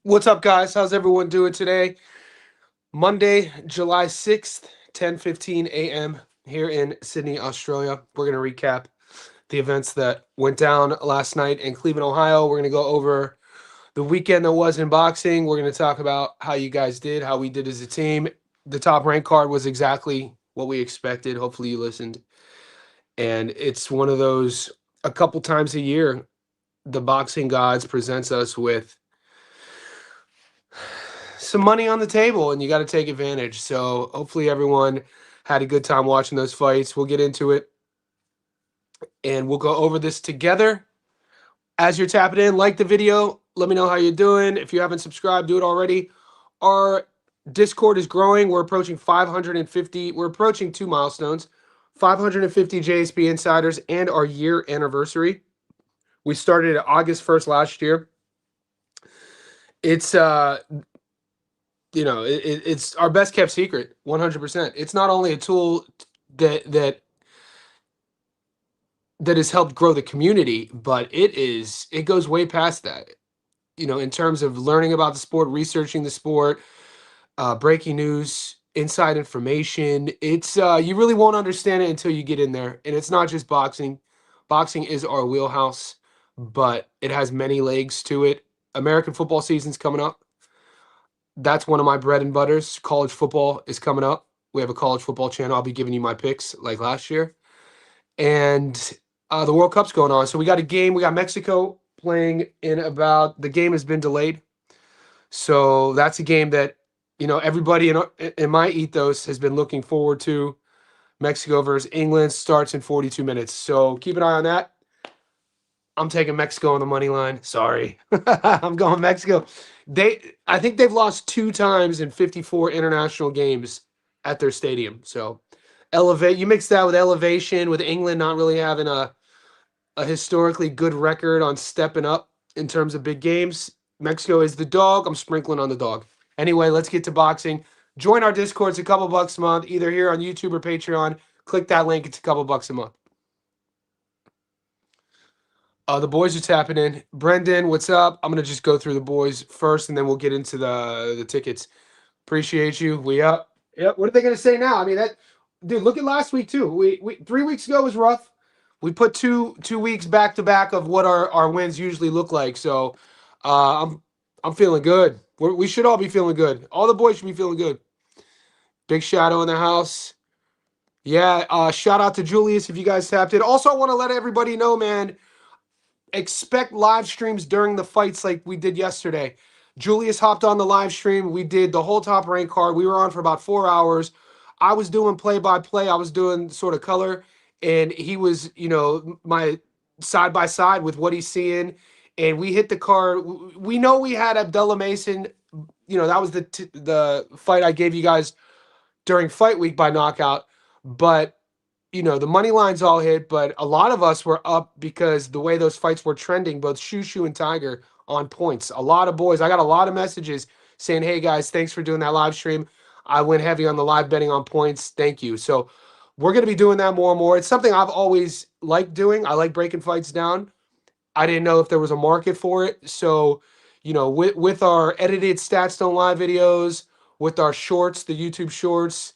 What's up, guys? How's everyone doing today? Monday, July 6th, 10:15 a.m. here in Sydney, Australia. We're going to recap the events that went down last night in Cleveland, Ohio. We're going to go over the weekend that was in boxing. We're going to talk about how you guys did, how we did as a team. The top rank card was exactly what we expected. Hopefully, you listened. And it's one of those a couple times a year the boxing gods presents us with some money on the table and you got to take advantage. So hopefully everyone had a good time watching those fights. We'll get into it and we'll go over this together. As you're tapping in, like the video, let me know how you're doing. If you haven't subscribed, do it already. Our Discord is growing. We're approaching 550. We're approaching two milestones, 550 JSP insiders and our year anniversary. We started at August 1st last year. It's it's our best kept secret, 100%. It's not only a tool that that has helped grow the community, but it goes way past that. In terms of learning about the sport, researching the sport, breaking news, inside information. It's you really won't understand it until you get in there. And it's not just boxing. Boxing is our wheelhouse, but it has many legs to it. American football season's coming up. That's one of my bread and butters. College football is coming up. We have a college football channel. I'll be giving you my picks like last year. And the World Cup's going on. So we got a game. We got Mexico playing in about, the game has been delayed. So that's a game that, everybody in my ethos has been looking forward to. Mexico versus England starts in 42 minutes. So keep an eye on that. I'm taking Mexico on the money line. Sorry. I'm going Mexico. I think they've lost two times in 54 international games at their stadium. So you mix that with elevation, with England not really having a historically good record on stepping up in terms of big games. Mexico is the dog. I'm sprinkling on the dog. Anyway, let's get to boxing. Join our Discord. It's a couple bucks a month, either here on YouTube or Patreon. Click that link. It's a couple bucks a month. The boys are tapping in. Brendan, what's up? I'm gonna just go through the boys first, and then we'll get into the tickets. Appreciate you. We up. Yep. What are they gonna say now? I mean, that dude. Look at last week too. We 3 weeks ago was rough. We put two weeks back to back of what our wins usually look like. So, I'm feeling good. We should all be feeling good. All the boys should be feeling good. Big Shadow in the house. Yeah. Shout out to Julius if you guys tapped in. Also, I want to let everybody know, man. Expect live streams during the fights like we did yesterday. Julius hopped on the live stream. We did the whole top rank card. We were on for about 4 hours. I was doing play by play. I was doing sort of color, and he was, my side by side with what he's seeing. And we hit the card. We know we had Abdullah Mason. That was the fight I gave you guys during fight week by knockout. But the money lines all hit, but a lot of us were up because the way those fights were trending, both Shushu and Tiger on points. A lot of boys, I got a lot of messages saying, hey guys, thanks for doing that live stream. I went heavy on the live betting on points. Thank you. So we're going to be doing that more and more. It's something I've always liked doing. I like breaking fights down. I didn't know if there was a market for it. So, with our edited Stats Don't Lie videos, with our shorts, the YouTube shorts,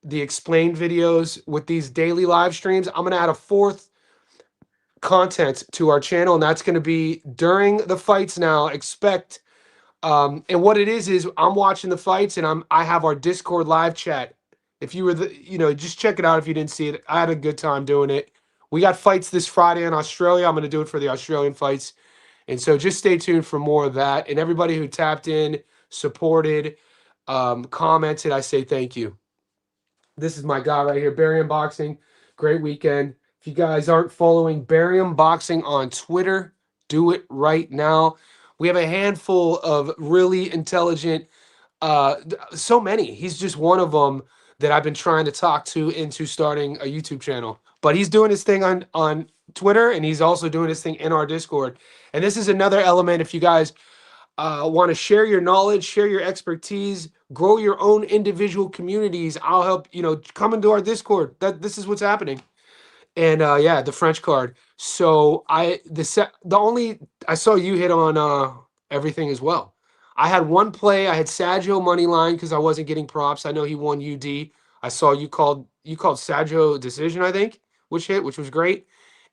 the explained videos, with these daily live streams, I'm going to add a fourth content to our channel, and that's going to be during the fights now. Expect and what it is I'm watching the fights, and I have our Discord live chat. If you were just check it out if you didn't see it. I had a good time doing it. We got fights this Friday in Australia. I'm going to do it for the Australian fights. And so just stay tuned for more of that. And everybody who tapped in, supported, commented, I say thank you. This is my guy right here, Barium Boxing. Great weekend. If you guys aren't following Barium Boxing on Twitter, do it right now. We have a handful of really intelligent, so many. He's just one of them that I've been trying to talk to into starting a YouTube channel. But he's doing his thing on Twitter, and he's also doing his thing in our Discord. And this is another element. If you guys want to share your knowledge, share your expertise, grow your own individual communities, I'll help. Come into our Discord. This is what's happening. And yeah, the French card. So I saw you hit on everything as well. I had one play. I had Saggio money line because I wasn't getting props. I know he won UD. I saw you called Saggio decision, I think, which was great.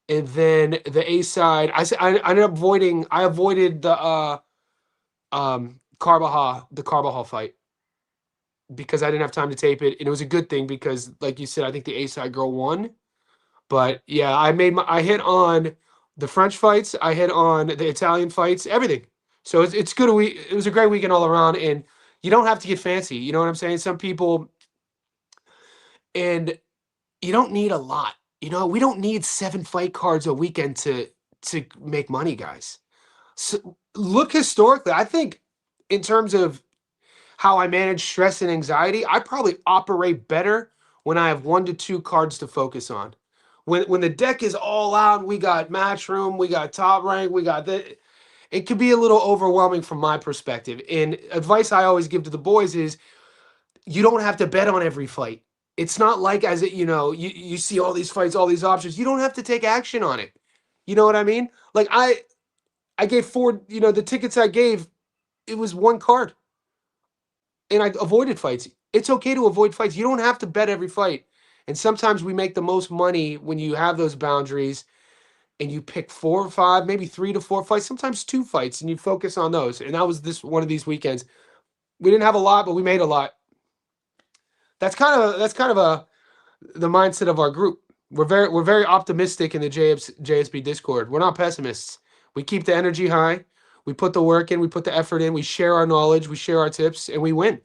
And then the A side, I ended up avoiding. I avoided the Carvajal fight because I didn't have time to tape it, and it was a good thing because, like you said, I think the A side girl won. But yeah, I hit on the French fights, I hit on the Italian fights, everything. So it's good. It was a great weekend all around, and you don't have to get fancy. You know what I'm saying? Some people, and you don't need a lot. We don't need 7 fight cards a weekend to make money, guys. So look historically, I think in terms of how I manage stress and anxiety, I probably operate better when I have 1 to 2 cards to focus on. When the deck is all out, we got Matchroom, we got Top Rank, we got that. It could be a little overwhelming from my perspective. And advice I always give to the boys is you don't have to bet on every fight. It's not like you see all these fights, all these options. You don't have to take action on it. You know what I mean? Like I gave 4, the tickets I gave, it was 1 card and I avoided fights. It's okay to avoid fights. You don't have to bet every fight. And sometimes we make the most money when you have those boundaries and you pick 4 or 5, maybe 3 to 4 fights, sometimes 2 fights, and you focus on those. And that was this one of these weekends. We didn't have a lot, but we made a lot. That's kind of the mindset of our group. We're very optimistic in the JSB Discord. We're not pessimists. We keep the energy high. We put the work in. We put the effort in. We share our knowledge. We share our tips, and we win.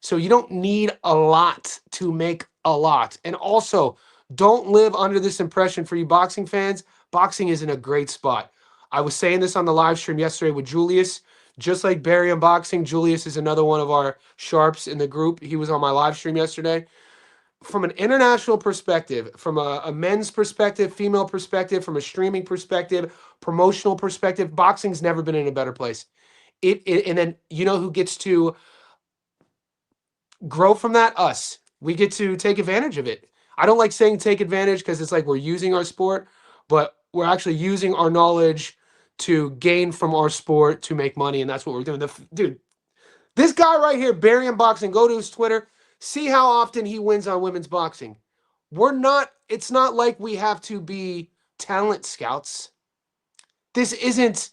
So you don't need a lot to make a lot. And also, don't live under this impression for you boxing fans. Boxing is in a great spot. I was saying this on the live stream yesterday with Julius. Just like Barry Unboxing, Julius is another one of our sharps in the group. He was on my live stream yesterday. From an international perspective, from a men's perspective, female perspective, from a streaming perspective, promotional perspective, boxing's never been in a better place. And then who gets to grow from that? Us. We get to take advantage of it. I don't like saying take advantage because it's like we're using our sport, but we're actually using our knowledge to gain from our sport to make money, and that's what we're doing. Dude, this guy right here, Barry Unboxing, go to his Twitter, see how often he wins on women's boxing. It's not like we have to be talent scouts. This isn't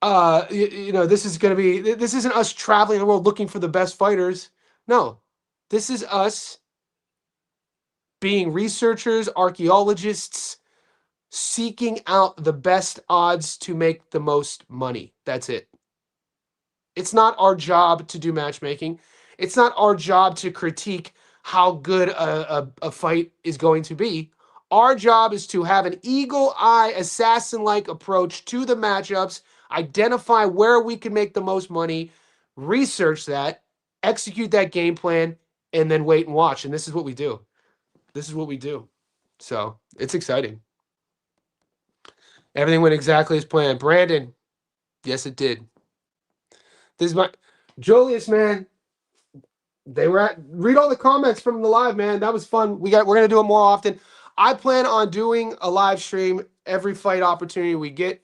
this isn't us traveling the world looking for the best fighters. No. This is us being researchers, archaeologists, seeking out the best odds to make the most money. That's it. It's not our job to do matchmaking. It's not our job to critique how good a fight is going to be. Our job is to have an eagle eye, assassin-like approach to the matchups, identify where we can make the most money, research that, execute that game plan, and then wait and watch. And this is what we do. So it's exciting. Everything went exactly as planned. Brandon, yes, it did. This is my Julius, man. Read all the comments from the live, man. That was fun. We're gonna do it more often. I plan on doing a live stream every fight opportunity we get.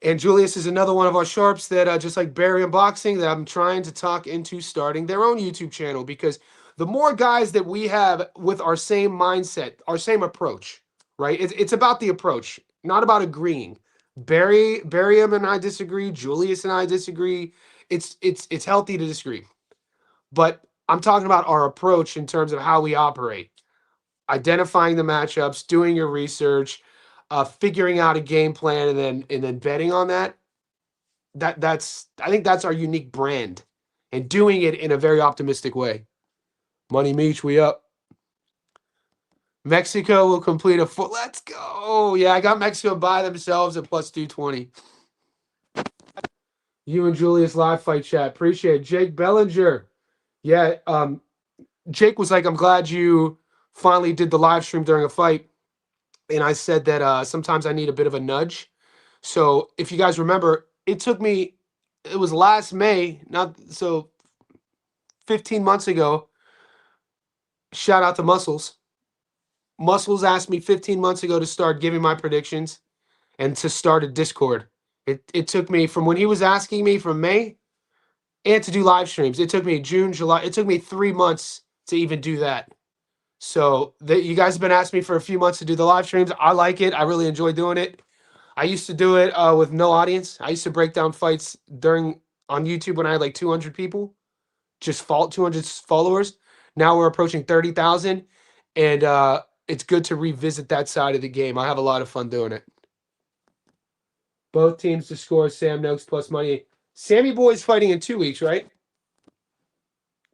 And Julius is another one of our sharps that, just like Barry Unboxing, that I'm trying to talk into starting their own YouTube channel, because the more guys that we have with our same mindset, our same approach, right? It's about the approach, not about agreeing. Barry and I disagree. Julius and I disagree. It's healthy to disagree. But I'm talking about our approach in terms of how we operate. Identifying the matchups, doing your research, figuring out a game plan, and then betting on that. I think that's our unique brand, and doing it in a very optimistic way. Money Meech, we up. Mexico will complete a full. Let's go. Yeah, I got Mexico by themselves at plus 220. You and Julius live fight chat. Appreciate it. Jake Bellinger. Yeah, Jake was like, I'm glad you finally did the live stream during a fight. And I said that sometimes I need a bit of a nudge. So if you guys remember, it was last May, 15 months ago. Shout out to Muscles. Muscles asked me 15 months ago to start giving my predictions and to start a Discord. It took me from when he was asking me from May and to do live streams. It took me June, July. It took me 3 months to even do that. So you guys have been asking me for a few months to do the live streams. I like it. I really enjoy doing it. I used to do it with no audience. I used to break down fights on YouTube when I had like 200 people, just 200 followers. Now we're approaching 30,000, and it's good to revisit that side of the game. I have a lot of fun doing it. Both teams to score. Sam Noakes plus money. Sammy Boy's fighting in 2 weeks, right?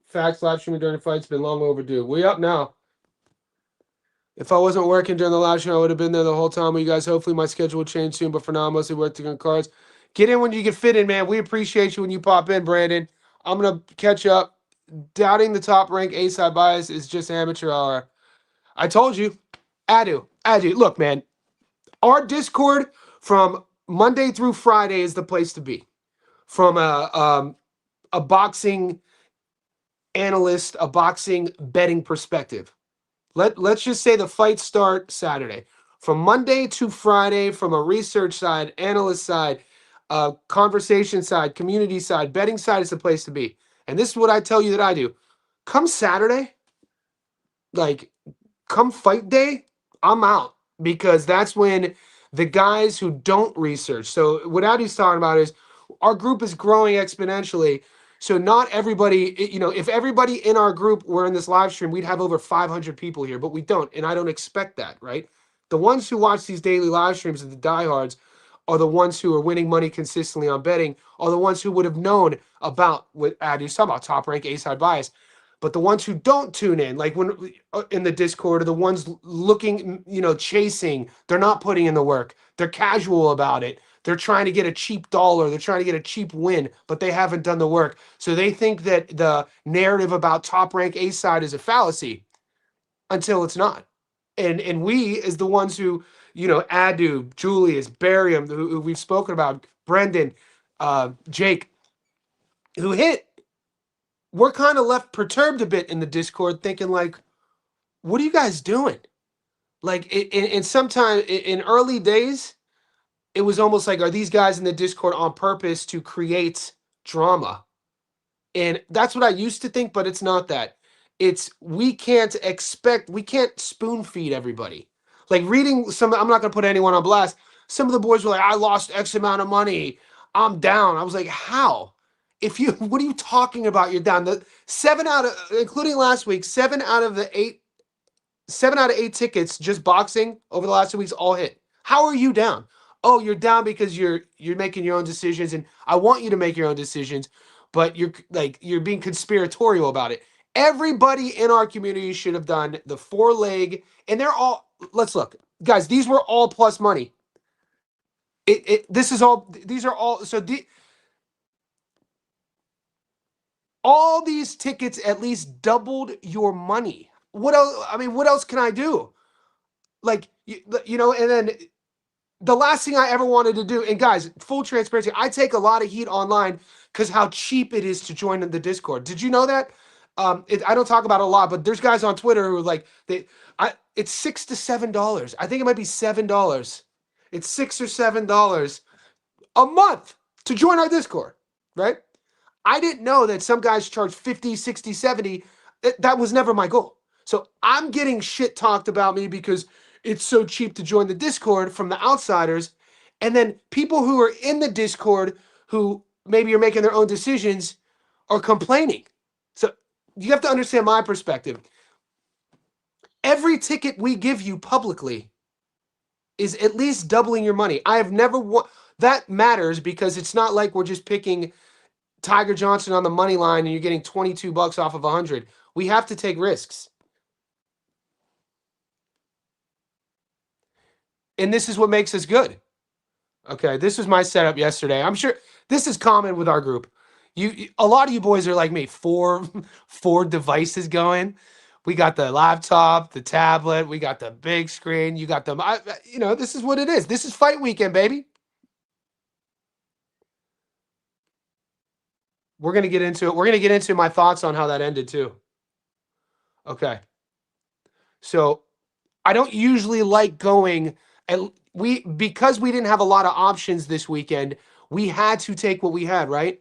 Facts, live streaming during the fight's been long overdue. We up now. If I wasn't working during the live stream, I would have been there the whole time with you guys. Hopefully my schedule will change soon, but for now, I'm mostly working on cards. Get in when you get fit in, man. We appreciate you when you pop in, Brandon. I'm going to catch up. Doubting the top rank A-side bias is just amateur hour. I told you. Adu. Look, man. Our Discord from Monday through Friday is the place to be. From a boxing analyst, a boxing betting perspective. Let's just say the fights start Saturday. From Monday to Friday, from a research side, analyst side, conversation side, community side, betting side is the place to be. And this is what I tell you that I do. Come Saturday, like come fight day, I'm out, because that's when the guys who don't research. So what Adu's talking about is our group is growing exponentially. So not everybody, if everybody in our group were in this live stream, we'd have over 500 people here, but we don't. And I don't expect that, right? The ones who watch these daily live streams, the diehards, are the ones who are winning money consistently on betting, are the ones who would have known about what Adu's talking about, top rank A-side bias. But the ones who don't tune in, like when in the Discord, are the ones looking, chasing. They're not putting in the work. They're casual about it. They're trying to get a cheap dollar. They're trying to get a cheap win, but they haven't done the work. So they think that the narrative about top rank A-side is a fallacy until it's not. And we, as the ones who, Adu, Julius, Barium, who we've spoken about, Brendan, Jake, who hit, we're kind of left perturbed a bit in the Discord, thinking like, what are you guys doing? Like, in sometime in early days, it was almost like, are these guys in the Discord on purpose to create drama? And that's what I used to think, but it's not that. We can't spoon feed everybody. Like reading I'm not going to put anyone on blast. Some of the boys were like, I lost X amount of money. I'm down. I was like, how? What are you talking about? You're down. Including last week, 7 out of 8 tickets, just boxing over the last 2 weeks, all hit. How are you down? Oh, you're down because you're making your own decisions, and I want you to make your own decisions, but you're being conspiratorial about it. Everybody in our community should have done the 4-leg, and let's look. Guys, these were all plus money. All these tickets at least doubled your money. What else? I mean, what else can I do? And then the last thing I ever wanted to do, and guys, full transparency, I take a lot of heat online because how cheap it is to join in the Discord. Did you know that? I don't talk about it a lot, but there's guys on Twitter who are like, it's $6 to $7. I think it might be $7. It's $6 or $7 a month to join our Discord, right? I didn't know that some guys charge 50, 60, 70. That was never my goal. So I'm getting shit talked about me because it's so cheap to join the Discord from the outsiders. And then people who are in the Discord who maybe are making their own decisions are complaining. So you have to understand my perspective. Every ticket we give you publicly is at least doubling your money. I have never that matters because it's not like we're just picking Tiger Johnson on the money line and you're getting $22 off of 100. We have to take risks. And this is what makes us good. Okay, this was my setup yesterday. I'm sure this is common with our group. A lot of you boys are like me, four devices going. We got the laptop, the tablet, we got the big screen, you got this is what it is. This is fight weekend, baby. We're going to get into it. We're going to get into my thoughts on how that ended too. Okay. So I don't usually like going, and because we didn't have a lot of options this weekend, we had to take what we had, right?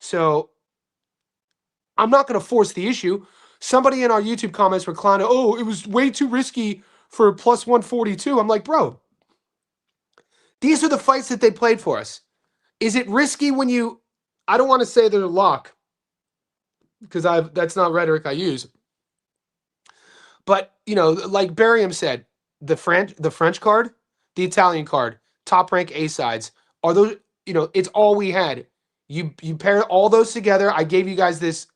So I'm not going to force the issue. Somebody in our YouTube comments were clowning, oh, it was way too risky for plus 142. I'm like, bro, these are the fights that they played for us. Is it risky when you, I don't want to say they're a lock because that's not rhetoric I use. But, you know, like Barium said, the French card, the Italian card, top rank A sides, are those, you know, it's all we had. You pair all those together. I gave you guys this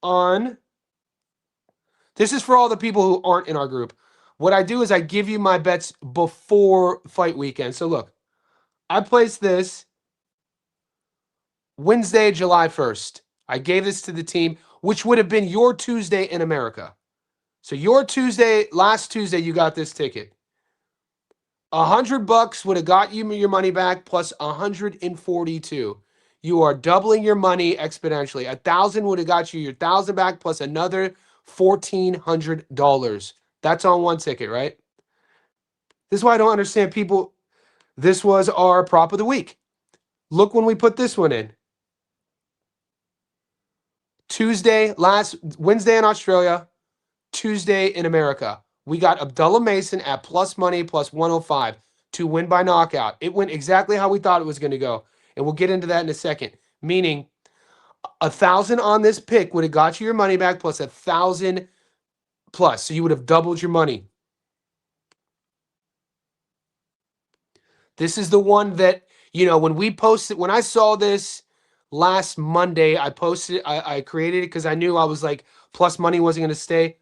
on. This is for all the people who aren't in our group. What I do is I give you my bets before fight weekend. So look, I placed this Wednesday, July 1st. I gave this to the team, which would have been your Tuesday in America. So your Tuesday, last Tuesday, you got this ticket. $100 would have got you your money back plus 142. You are doubling your money exponentially. 1,000 would have got you your 1,000 back plus another $1,400. That's on one ticket, right? This is why I don't understand people. This was our prop of the week. Look when we put this one in. Tuesday, last Wednesday in Australia, Tuesday in America. We got Abdullah Mason at plus money, plus 105 to win by knockout. It went exactly how we thought it was going to go. And we'll get into that in a second. Meaning 1,000 on this pick would have got you your money back plus 1,000 plus. So you would have doubled your money. This is the one that, you know, when we posted, when I saw this last Monday, I posted, I created it because I knew I was like, plus money wasn't going to stay.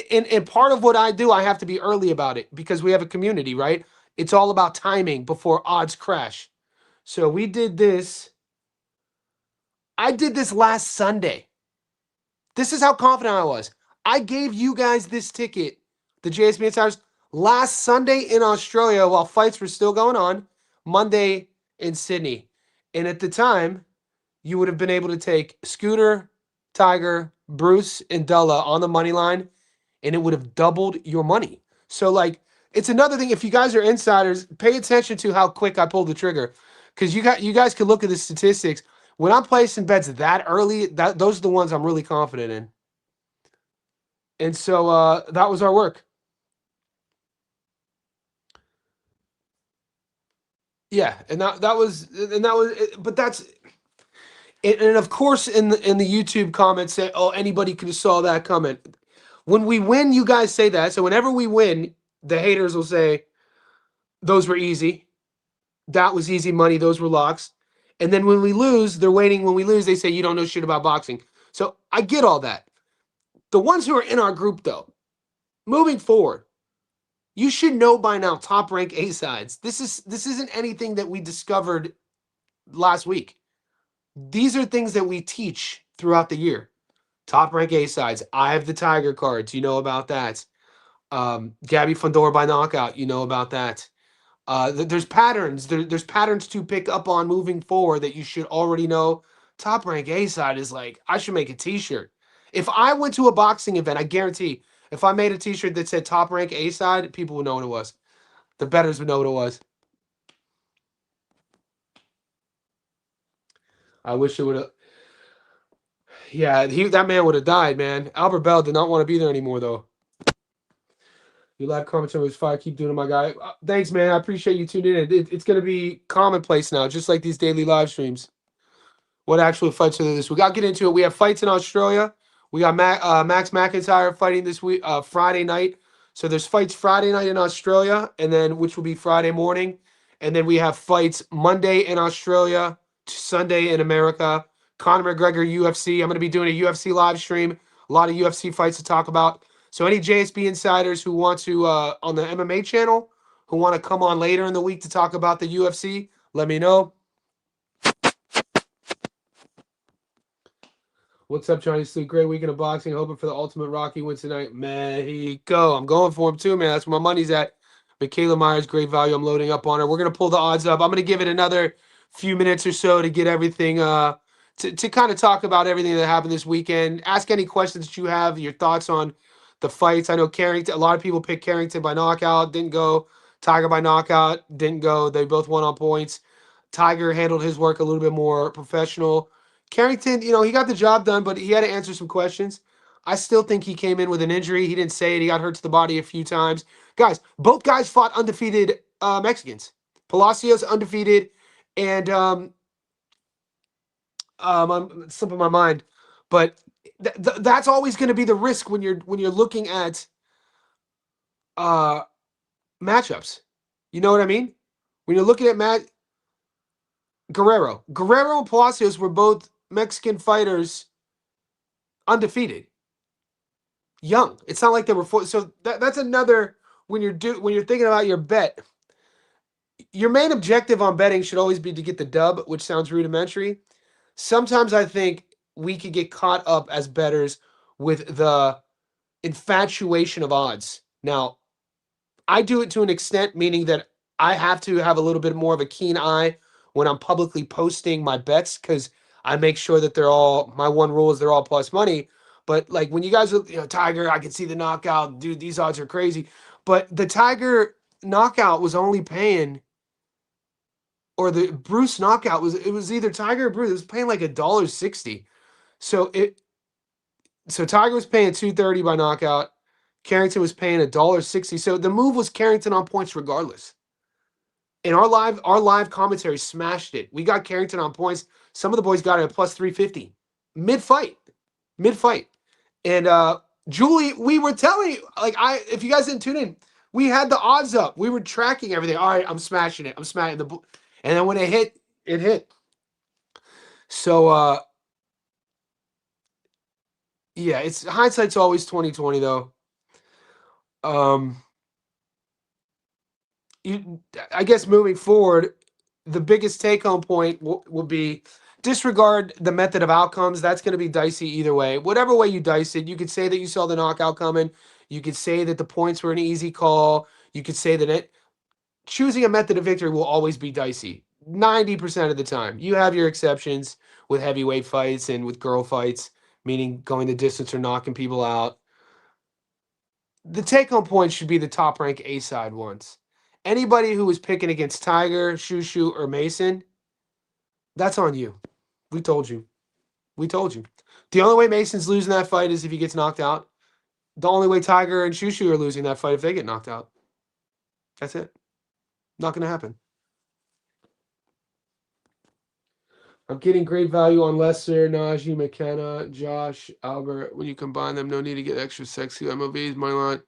And part of what I do, I have to be early about it because we have a community, right? It's all about timing before odds crash. So we did this. I did this last Sunday. This is how confident I was. I gave you guys this ticket, the JSB Insiders, last Sunday in Australia while fights were still going on, Monday in Sydney. And at the time, you would have been able to take Scooter, Tiger, Bruce, and Della on the money line, and it would have doubled your money. So, like, it's another thing. If you guys are insiders, pay attention to how quick I pulled the trigger, because you guys can look at the statistics. When I'm placing bets that early, those are the ones I'm really confident in. And so that was our work. Yeah, and that was, but that's, and of course in the YouTube comments say, oh, anybody could have saw that comment. When we win, you guys say that. So whenever we win, the haters will say, those were easy. That was easy money. Those were locks. And then when we lose, they're waiting. When we lose, they say, you don't know shit about boxing. So I get all that. The ones who are in our group, though, moving forward, you should know by now top rank A sides. This isn't anything that we discovered last week. These are things that we teach throughout the year. Top rank A sides. I have the Tiger cards. You know about that. Gabby Fundora by knockout. You know about that. There's patterns. There's patterns to pick up on moving forward that you should already know. Top rank A side is like, I should make a t-shirt. If I went to a boxing event, I guarantee if I made a t-shirt that said top rank A side, people would know what it was. The bettors would know what it was. I wish it would have. Yeah, that man would have died, man. Albert Bell did not want to be there anymore, though. You live commentary was fire. Keep doing it, my guy. Thanks, man. I appreciate you tuning in. It's going to be commonplace now, just like these daily live streams. What actual fights are there this week? I'll get into it. We have fights in Australia. We got Max McIntyre fighting this week, Friday night. So there's fights Friday night in Australia, and then which will be Friday morning. And then we have fights Monday in Australia, Sunday in America. Conor McGregor, UFC. I'm going to be doing a UFC live stream. A lot of UFC fights to talk about. So any JSB insiders who want to, on the MMA channel, who want to come on later in the week to talk about the UFC, let me know. What's up, Johnny Sleep? Great weekend of boxing. Hoping for the ultimate Rocky win tonight. Mexico. I'm going for him too, man. That's where my money's at. Michaela Myers, great value. I'm loading up on her. We're going to pull the odds up. I'm going to give it another few minutes or so to get everything, to kind of talk about everything that happened this weekend. Ask any questions that you have, your thoughts on the fights. I know Carrington, a lot of people picked Carrington by knockout, didn't go. Tiger by knockout, didn't go. They both won on points. Tiger handled his work a little bit more professional. Carrington, he got the job done, but he had to answer some questions. I still think he came in with an injury. He didn't say it. He got hurt to the body a few times. Guys, both guys fought undefeated Mexicans. Palacios undefeated, and I'm slipping my mind, but that's always going to be the risk when you're looking at uh, matchups. You know what I mean? When you're looking at Guerrero and Palacios were both Mexican fighters undefeated, young. It's not like they were so that's another when you're thinking about your bet. Your main objective on betting should always be to get the dub, which sounds rudimentary. Sometimes I think we could get caught up as bettors with the infatuation of odds. Now, I do it to an extent, meaning that I have to have a little bit more of a keen eye when I'm publicly posting my bets because I make sure that my one rule is they're all plus money. But like when you guys are, Tiger, I can see the knockout, dude, these odds are crazy. But the Tiger knockout was only paying, or the Bruce knockout was either Tiger or Bruce. It was paying like $1.60. So Tiger was paying $2.30 by knockout. Carrington was paying $1.60. So the move was Carrington on points regardless. And our live commentary smashed it. We got Carrington on points. Some of the boys got it at plus 350. Mid-fight. And Julie, we were telling you, if you guys didn't tune in, we had the odds up. We were tracking everything. All right, I'm smashing it. And then when it hit, it hit. So yeah, it's hindsight's always 2020 though. I guess moving forward, the biggest take-home point will be disregard the method of outcomes. That's going to be dicey either way. Whatever way you dice it, you could say that you saw the knockout coming. You could say that the points were an easy call. You could say that choosing a method of victory will always be dicey. 90% of the time. You have your exceptions with heavyweight fights and with girl fights, meaning going the distance or knocking people out. The take-home point should be the top-rank A-side ones. Anybody who was picking against Tiger, Shushu, or Mason, that's on you. We told you. The only way Mason's losing that fight is if he gets knocked out. The only way Tiger and Shushu are losing that fight if they get knocked out. That's it. Not going to happen. I'm getting great value on Lesser, Najee, McKenna, Josh, Albert. When you combine them, no need to get extra sexy MOVs. My line.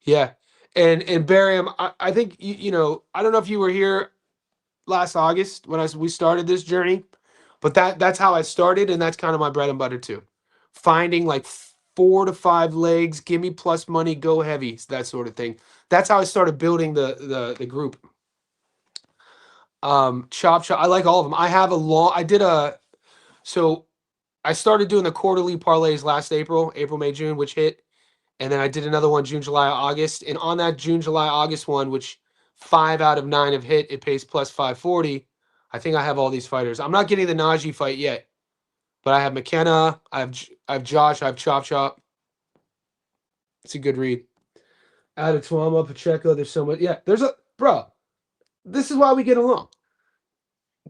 Yeah. And Barium, I think, I don't know if you were here last August when we started this journey, but that's how I started, and that's kind of my bread and butter too. Finding like 4 to 5 legs, give me plus money, go heavy, that sort of thing. That's how I started building the group. Chop. I like all of them. So I started doing the quarterly parlays last April, May, June, which hit. And then I did another one June, July, August. And on that June, July, August one, which 5 out of 9 have hit, it pays plus 540. I think I have all these fighters. I'm not getting the Najee fight yet, but I have McKenna, I have Josh, I have Chop. It's a good read. Adatuama, Pacheco, there's so much. Yeah, bro, this is why we get along.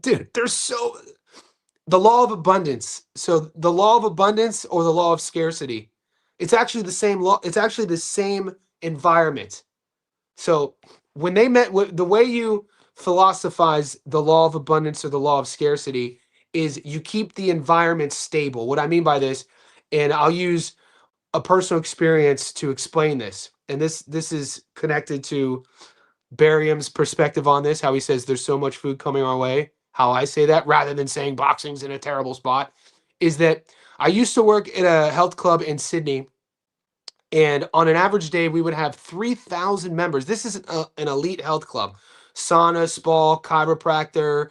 Dude, the law of abundance. So the law of abundance or the law of scarcity, it's actually the same law. It's actually the same environment. So when they met, the way you philosophize the law of abundance or the law of scarcity is you keep the environment stable. What I mean by this, and I'll use a personal experience to explain this. And this is connected to Barium's perspective on this, how he says there's so much food coming our way. How I say that rather than saying boxing's in a terrible spot is that I used to work at a health club in Sydney, and on an average day, we would have 3,000 members. This is an elite health club. Sauna, spa, chiropractor,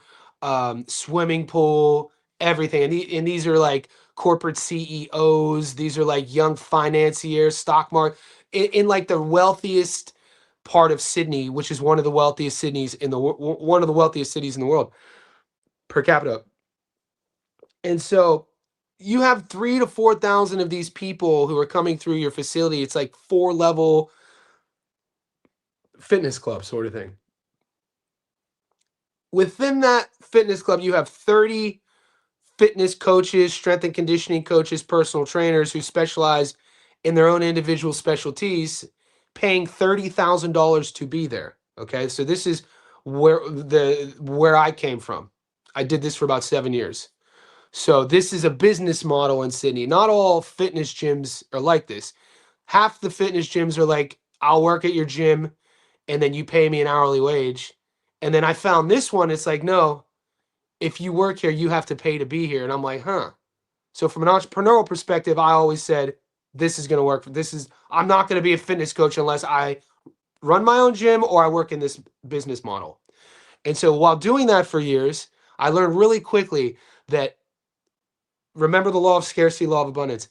swimming pool, everything. And these are like corporate CEOs. These are like young financiers, stock market, in like the wealthiest part of Sydney, which is one of the wealthiest cities in the world per capita. And so you have 3,000 to 4,000 of these people who are coming through your facility. It's like 4-level fitness club sort of thing. Within that fitness club, you have 30 fitness coaches, strength and conditioning coaches, personal trainers who specialize in their own individual specialties, paying $30,000 to be there. Okay, so this is where I came from. I did this for about 7 years. So this is a business model in Sydney. Not all fitness gyms are like this. Half the fitness gyms are like, I'll work at your gym and then you pay me an hourly wage. And then I found this one, it's like, no, if you work here, you have to pay to be here. And I'm like, huh. So from an entrepreneurial perspective, I always said, this is going to work. I'm not going to be a fitness coach unless I run my own gym or I work in this business model. And so while doing that for years, I learned really quickly that, remember the law of scarcity, law of abundance.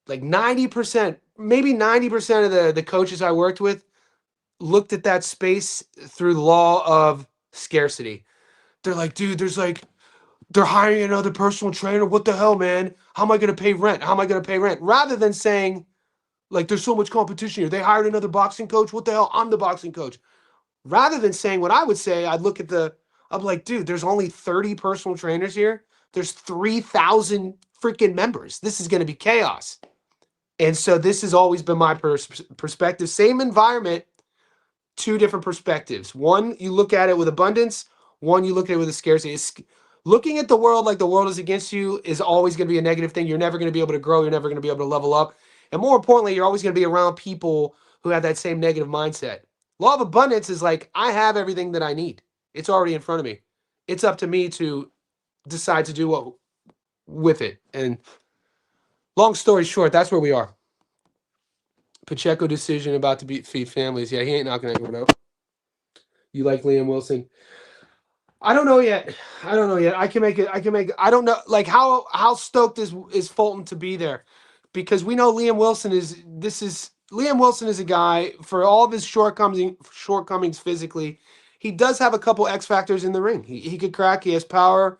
Like 90%, maybe 90% of the coaches I worked with looked at that space through the law of scarcity. They're like, dude, they're hiring another personal trainer. What the hell, man? How am I going to pay rent? How am I going to pay rent? Rather than saying, like, there's so much competition here. They hired another boxing coach. What the hell? I'm the boxing coach. Rather than saying what I would say, I'm like, dude, there's only 30 personal trainers here. There's 3,000 freaking members. This is going to be chaos. And so this has always been my perspective. Same environment, two different perspectives. One, you look at it with abundance. One, you look at it with a scarcity. Looking at the world like the world is against you is always going to be a negative thing. You're never going to be able to grow. You're never going to be able to level up. And more importantly, you're always going to be around people who have that same negative mindset. Law of abundance is like, I have everything that I need. It's already in front of me. It's up to me to decide to do what with it. And long story short, that's where we are. Pacheco decision about to feed families. Yeah, he ain't knocking anyone out. You like Liam Wilson? I don't know yet. I can make it. I don't know. Like how stoked is Fulton to be there, because we know Liam Wilson Liam Wilson is a guy, for all of his shortcomings physically, he does have a couple X factors in the ring. He could crack. He has power.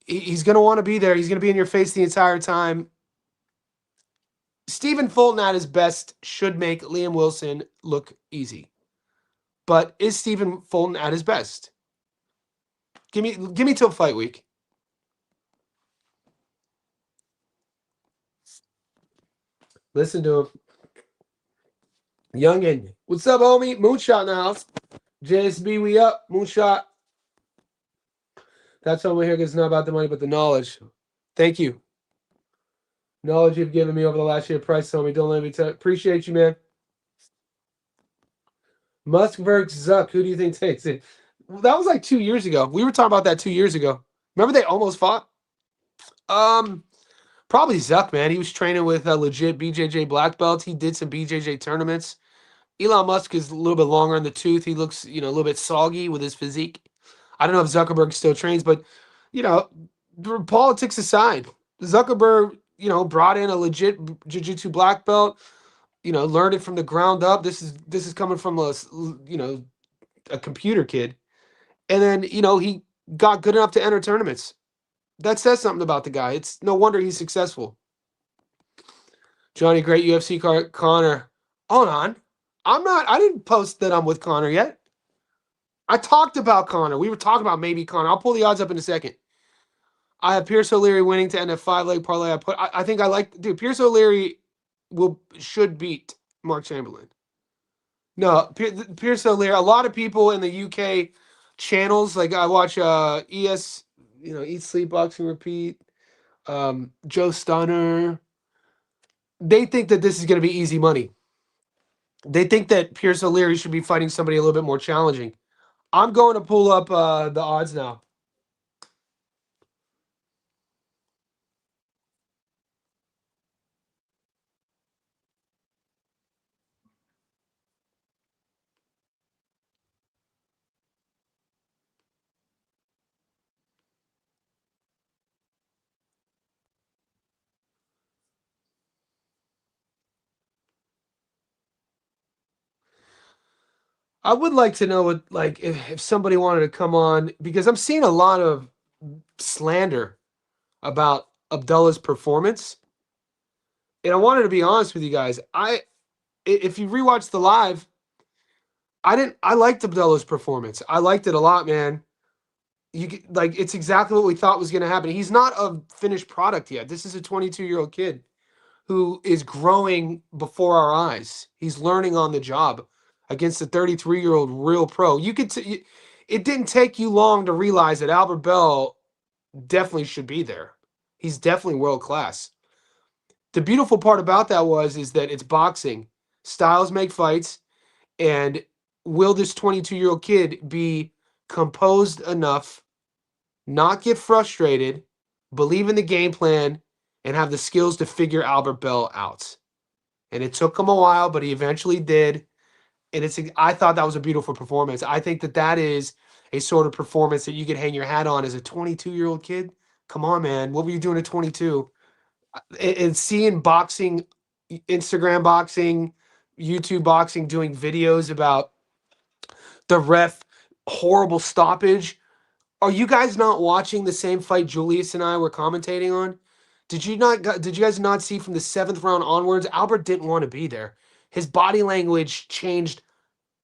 He's going to want to be there. He's going to be in your face the entire time. Stephen Fulton at his best should make Liam Wilson look easy. But is Stephen Fulton at his best? Give me till fight week. Listen to him. Youngin. What's up, homie? Moonshot in the house. JSB, we up. Moonshot. That's all we're here, because it's not about the money, but the knowledge. Thank you. Knowledge you've given me over the last year. Price, homie. Don't let me tell. Appreciate you, man. Musk versus Zuck. Who do you think takes it? Well, that was like 2 years ago. We were talking about that 2 years ago. Remember they almost fought? Probably Zuck, man. He was training with a legit BJJ black belt. He did some BJJ tournaments. Elon Musk is a little bit longer in the tooth. He looks, a little bit soggy with his physique. I don't know if Zuckerberg still trains, but, politics aside, Zuckerberg, brought in a legit jiu-jitsu black belt, learned it from the ground up. This is coming from a computer kid. And then, he got good enough to enter tournaments. That says something about the guy. It's no wonder he's successful. Johnny, great UFC card. Connor. Hold on. I didn't post that I'm with Connor yet. I talked about Connor. We were talking about maybe Connor. I'll pull the odds up in a second. I have Pierce O'Leary winning to end a 5-leg parlay. I think I like, dude, Pierce O'Leary should beat Mark Chamberlain. No, Pierce O'Leary. A lot of people in the UK channels, like I watch ES, Eat Sleep Boxing Repeat, Joe Stunner. They think that this is going to be easy money. They think that Pierce O'Leary should be fighting somebody a little bit more challenging. I'm going to pull up the odds now. I would like to know what, like, if somebody wanted to come on, because I'm seeing a lot of slander about Abdullah's performance. And I wanted to be honest with you guys. If you rewatch the live, I liked Abdullah's performance. I liked it a lot, man. like it's exactly what we thought was going to happen. He's not a finished product yet. This is a 22-year-old kid who is growing before our eyes. He's learning on the job against a 33-year-old real pro. It didn't take you long to realize that Albert Bell definitely should be there. He's definitely world class. The beautiful part about that is that it's boxing. Styles make fights, and will this 22-year-old kid be composed enough, not get frustrated, believe in the game plan, and have the skills to figure Albert Bell out? And it took him a while, but he eventually did. And I thought that was a beautiful performance. I think that is a sort of performance that you could hang your hat on as a 22-year-old kid. Come on, man. What were you doing at 22? And seeing boxing, Instagram boxing, YouTube boxing, doing videos about the ref horrible stoppage. Are you guys not watching the same fight Julius and I were commentating on? Did you guys not see from the 7th round onwards, Albert didn't want to be there. His body language changed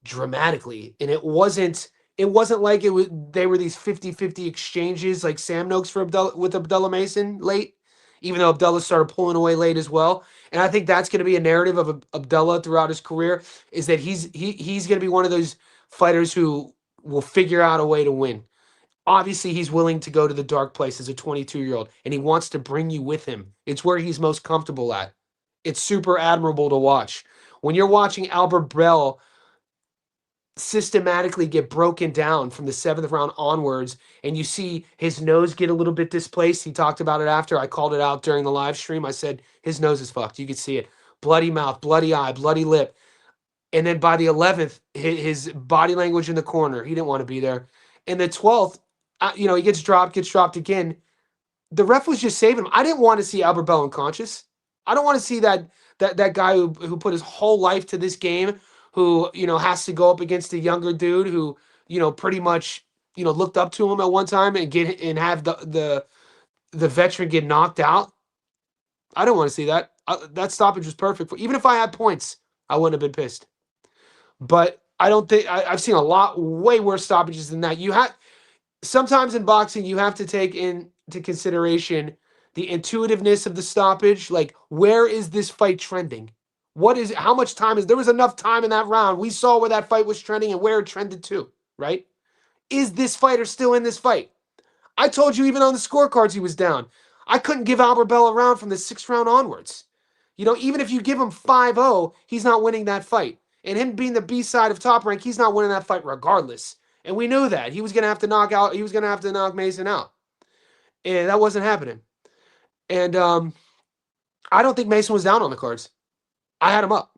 dramatically, and it wasn't like they were these 50-50 exchanges like Sam Noakes with Abdullah Mason late, even though Abdullah started pulling away late as well. And I think that's going to be a narrative of Abdullah throughout his career, is that he's going to be one of those fighters who will figure out a way to win. Obviously, he's willing to go to the dark place as a 22-year-old, and he wants to bring you with him. It's where he's most comfortable at. It's super admirable to watch. When you're watching Albert Bell systematically get broken down from the 7th round onwards, and you see his nose get a little bit displaced. He talked about it after. I called it out during the live stream. I said his nose is fucked. You could see it. Bloody mouth, bloody eye, bloody lip. And then by the 11th, his body language in the corner, he didn't want to be there. And the 12th, he gets dropped again. The ref was just saving him. I didn't want to see Albert Bell unconscious. I don't want to see that guy who put his whole life to this game, who has to go up against a younger dude who pretty much looked up to him at one time and have the veteran get knocked out. I don't want to see that. That stoppage was perfect. Even if I had points, I wouldn't have been pissed. But I don't think I've seen a lot way worse stoppages than that. Sometimes in boxing, you have to take into consideration the intuitiveness of the stoppage. Like, where is this fight trending? How much time there was enough time in that round. We saw where that fight was trending and where it trended to, right? Is this fighter still in this fight? I told you even on the scorecards he was down. I couldn't give Albert Bell a round from the 6th round onwards. Even if you give him 5-0, he's not winning that fight. And him being the B side of Top Rank, he's not winning that fight regardless. And we knew that. He was going to have to knock Mason out. And that wasn't happening. And I don't think Mason was down on the cards. I had him up.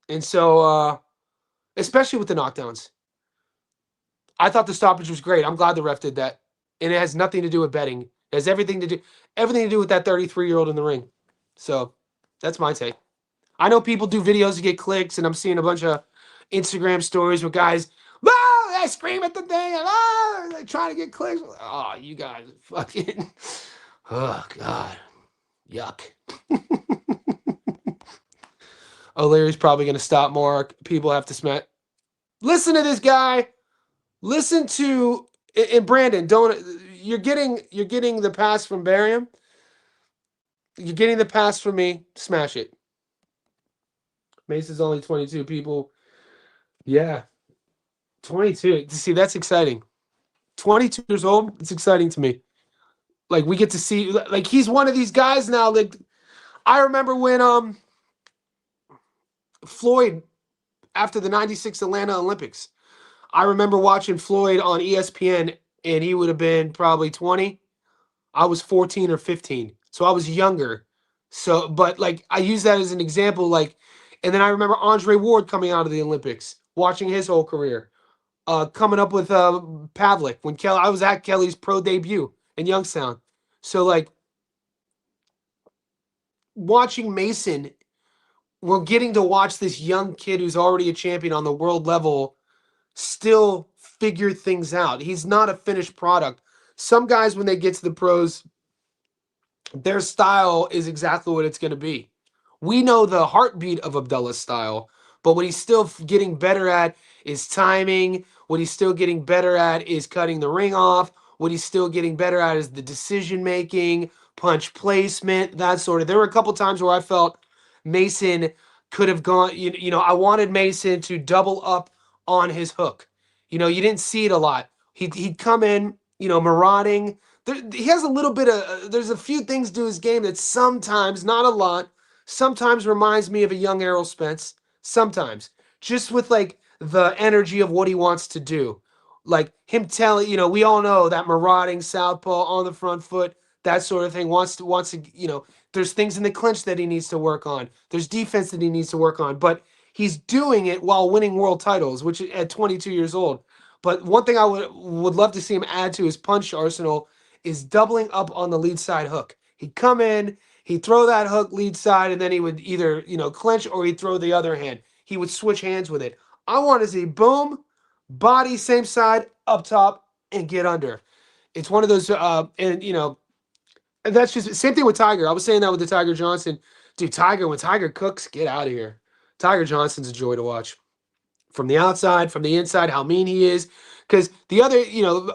And so, especially with the knockdowns, I thought the stoppage was great. I'm glad the ref did that. And it has nothing to do with betting. It has everything to do with that 33-year-old in the ring. So that's my take. I know people do videos to get clicks, and I'm seeing a bunch of Instagram stories where guys, they scream at the thing, and they're trying to get clicks. Oh, you guys fucking, oh, God. Yuck. O'Leary's probably going to stop more. People have to smack. Listen to this guy. Listen to, and Brandon, you're getting the pass from Barium. You're getting the pass from me. Smash it. Mason's only 22 people. Yeah. 22. See, that's exciting. 22 years old, it's exciting to me. Like, we get to see, like, he's one of these guys now. Like, I remember when Floyd, after the 96 Atlanta Olympics, I remember watching Floyd on ESPN, and he would have been probably 20. I was 14 or 15. So I was younger. So, but like, I use that as an example. Like, and then I remember Andre Ward coming out of the Olympics, watching his whole career, coming up with Pavlik when I was at Kelly's pro debut in Youngstown. So like, watching Mason, we're getting to watch this young kid who's already a champion on the world level still figure things out. He's not a finished product. Some guys, when they get to the pros, their style is exactly what it's going to be. We know the heartbeat of Abdullah's style, but what he's still getting better at is timing, What he's still getting better at is cutting the ring off. What he's still getting better at is the decision making, punch placement, that sort of. There were a couple times where I felt Mason could have gone. I wanted Mason to double up on his hook. You didn't see it a lot. He'd come in, marauding. He has a little bit of. There's a few things to his game that sometimes, not a lot, sometimes reminds me of a young Errol Spence. Sometimes, just with like the energy of what he wants to do, like him telling. We all know that marauding southpaw on the front foot, that sort of thing. Wants to. There's things in the clinch that he needs to work on. There's defense that he needs to work on, but he's doing it while winning world titles, which at 22 years old. But one thing I would love to see him add to his punch arsenal is doubling up on the lead side hook. He'd come in, he'd throw that hook lead side, and then he would either, clinch or he'd throw the other hand. He would switch hands with it. I want to see boom, body same side, up top, and get under. It's one of those, and that's just same thing with Tiger. I was saying that with the Tiger Johnson. Dude, when Tiger cooks, get out of here. Tiger Johnson's a joy to watch. From the outside, from the inside, how mean he is. Because the other,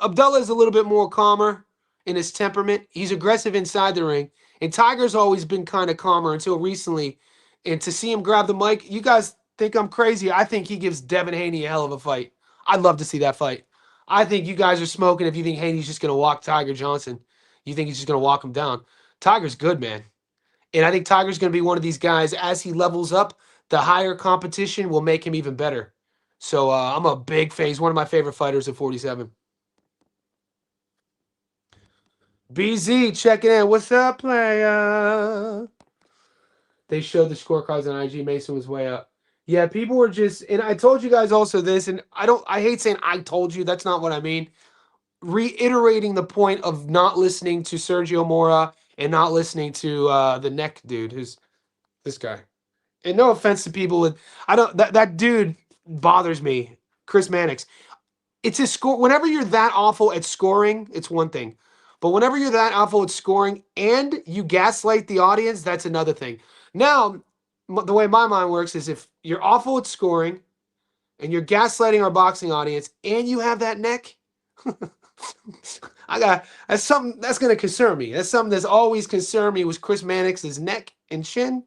Abdullah is a little bit more calmer in his temperament. He's aggressive inside the ring. And Tiger's always been kind of calmer until recently. And to see him grab the mic, you guys think I'm crazy. I think he gives Devin Haney a hell of a fight. I'd love to see that fight. I think you guys are smoking if you think Haney's just going to walk Tiger Johnson. You think he's just going to walk him down. Tiger's good, man. And I think Tiger's going to be one of these guys, as he levels up, the higher competition will make him even better. So I'm a big fan. He's one of my favorite fighters at 47. BZ checking in. What's up, player? They showed the scorecards on IG. Mason was way up. Yeah, people were just, and I told you guys also this, and I hate saying I told you. That's not what I mean. Reiterating the point of not listening to Sergio Mora and not listening to the neck dude, who's this guy. And no offense to people with, that dude bothers me, Chris Mannix. It's his score. Whenever you're that awful at scoring, it's one thing. But whenever you're that awful at scoring and you gaslight the audience, that's another thing. Now, the way my mind works is if you're awful at scoring and you're gaslighting our boxing audience and you have that neck, that's something that's going to concern me. That's something that's always concerned me was Chris Mannix's neck and chin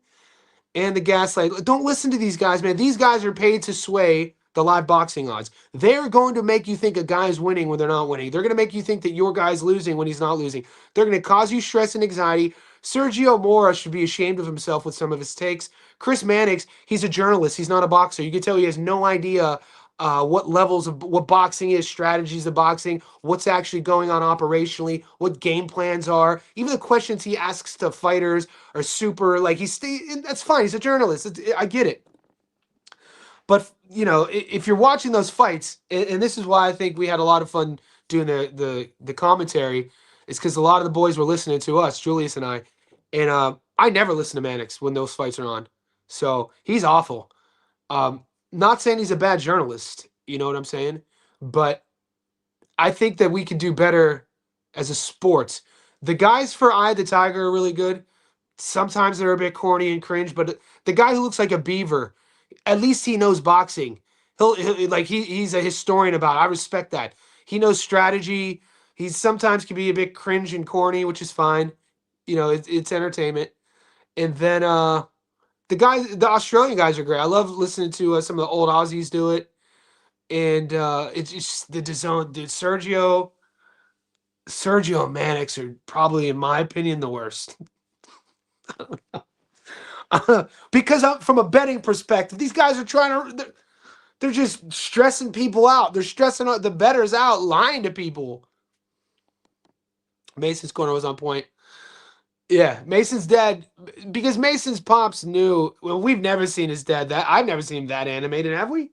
and the gaslight. Don't listen to these guys, man. These guys are paid to sway the live boxing odds. They're going to make you think a guy's winning when they're not winning. They're going to make you think that your guy's losing when he's not losing. They're going to cause you stress and anxiety. Sergio Mora should be ashamed of himself with some of his takes. Chris Mannix, he's a journalist. He's not a boxer. You can tell he has no idea what levels of what boxing is, strategies of boxing, what's actually going on operationally, what game plans are. Even the questions he asks to fighters are super, like that's fine. He's a journalist. I get it. But, if you're watching those fights, and this is why I think we had a lot of fun doing the commentary, is because a lot of the boys were listening to us, Julius and I. And I never listen to Mannix when those fights are on. So he's awful. Not saying he's a bad journalist, you know what I'm saying? But I think that we can do better as a sport. The guys for Eye of the Tiger are really good. Sometimes they're a bit corny and cringe, but the guy who looks like a beaver, at least he knows boxing. He's a historian about it. I respect that. He knows strategy. He sometimes can be a bit cringe and corny, which is fine. It's entertainment. And then the Australian guys are great. I love listening to some of the old Aussies do it. And it's just the DAZN, dude. Sergio and Mannix are probably, in my opinion, the worst. Because from a betting perspective, these guys are they're just stressing people out. They're stressing the bettors out, lying to people. Mason's corner was on point. Yeah, Mason's dad, because Mason's pops knew. Well, we've never seen his dad I've never seen him that animated, have we?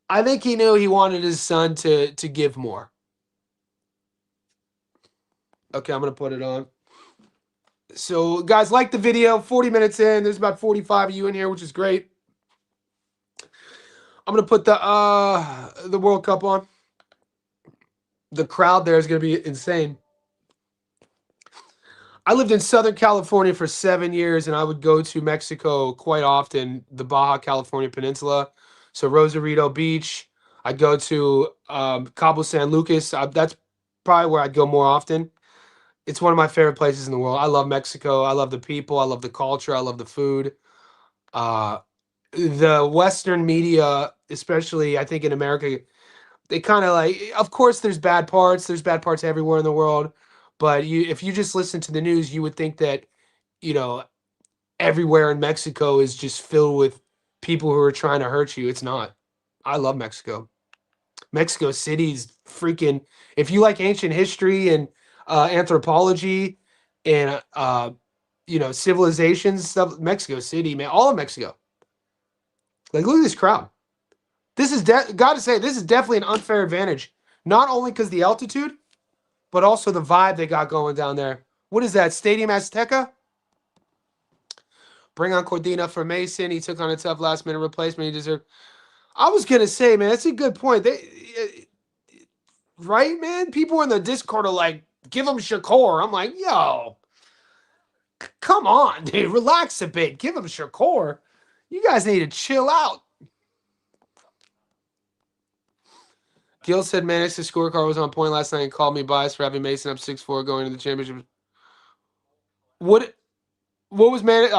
I think he knew he wanted his son to give more. Okay, I'm gonna put it on. So, guys, like the video. 40 minutes in. There's about 45 of you in here, which is great. I'm gonna put the World Cup on. The crowd there is gonna be insane. I lived in Southern California for 7 years, and I would go to Mexico quite often, the Baja California Peninsula. So Rosarito Beach. I'd go to Cabo San Lucas. That's probably where I'd go more often. It's one of my favorite places in the world. I love Mexico. I love the people. I love the culture. I love the food. Uh, the Western media, especially I think in America, they kind of like. Of course, there's bad parts. There's bad parts everywhere in the world, but if you just listen to the news, you would think that you know everywhere in Mexico is just filled with people who are trying to hurt you. It's not. I love Mexico. Mexico City's freaking. If you like ancient history and anthropology and civilizations stuff, Mexico City, man, all of Mexico. Like, look at this crowd. This is got to say, this is definitely an unfair advantage. Not only because the altitude, but also the vibe they got going down there. What is that? Stadium Azteca? Bring on Cordina for Mason. He took on a tough last minute replacement. He deserved. I was gonna say, man, that's a good point. Right, man? People in the Discord are like, give him Shakur. I'm like, yo, come on, dude. Relax a bit. Give him Shakur. You guys need to chill out. Gil said Mannix's scorecard was on point last night and called me biased for having Mason up 6-4 going to the championship. What was Mannix?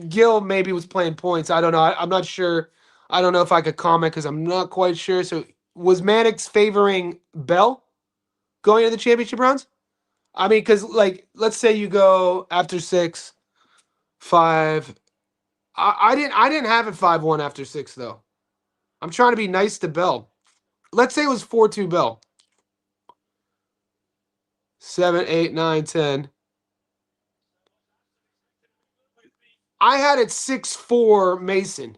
Gil maybe was playing points. I don't know. I'm not sure. I don't know if I could comment because I'm not quite sure. So was Mannix favoring Bell going to the championship rounds? I mean, because like, let's say you go after 6, 5. I didn't have it 5-1 after 6 though. I'm trying to be nice to Bell. Let's say it was 4-2 Bell. 7, 8, 9, 10. I had it 6-4 Mason